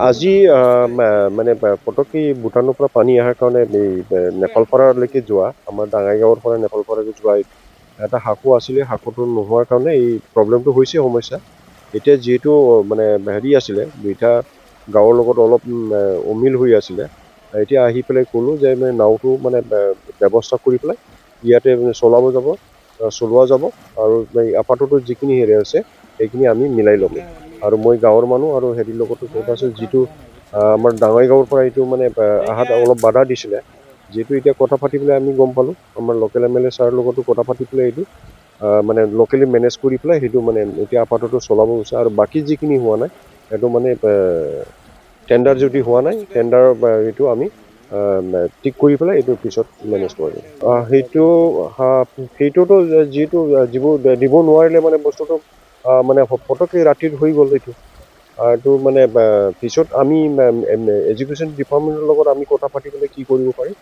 আজি মানে পটককৈ ভূটানৰ পৰা পানী অহাৰ কাৰণে এই নেপালপাৰালৈকে যোৱা আমাৰ ডাঙাইগাঁৱৰ পৰা নেপালপাৰালৈকে যোৱা এটা সাঁকো আছিলে, সাঁকোটো নোহোৱাৰ কাৰণে এই প্ৰব্লেমটো হৈছে সমস্যা। এতিয়া যিহেতু মানে হেৰি আছিলে, দুইটা গাঁৱৰ লগত অলপ অমিল হৈ আছিলে, এতিয়া আহি পেলাই ক'লোঁ যে মানে নাওটো মানে ব্যৱস্থা কৰি পেলাই ইয়াতে চলোৱা যাব আৰু আপাততো যিখিনি হেৰি আছে সেইখিনি আমি মিলাই ল'ম। আৰু মই গাঁৱৰ মানুহ আৰু হেৰিৰ লগতো কথা আছে, যিটো আমাৰ ডাঙাইগাঁৱৰ পৰা এইটো মানে অহাত অলপ বাধা দিছিলে, যিহেতু এতিয়া কথা পাতি পেলাই আমি গম পালোঁ, আমাৰ লোকেল MLA ছাৰৰ লগতো কথা পাতি পেলাই এইটো মানে লোকেলি মেনেজ কৰি পেলাই সেইটো মানে এতিয়া আপাততো চলাব গৈছে। আৰু বাকী যিখিনি হোৱা নাই সেইটো মানে টেণ্ডাৰ যদি হোৱা নাই, টেণ্ডাৰ এইটো আমি ঠিক কৰি পেলাই এইটো পিছত মেনেজ কৰিম। সেইটোতো যিবোৰ দিব নোৱাৰিলে মানে বস্তুটো মানে পটককৈ ৰাতিত হৈ গ'ল এইটো। এইটো মানে পিছত আমি এডুকেশ্যন ডিপাৰ্টমেণ্টৰ লগত আমি কথা পাতি পেলাই কি কৰিব পাৰি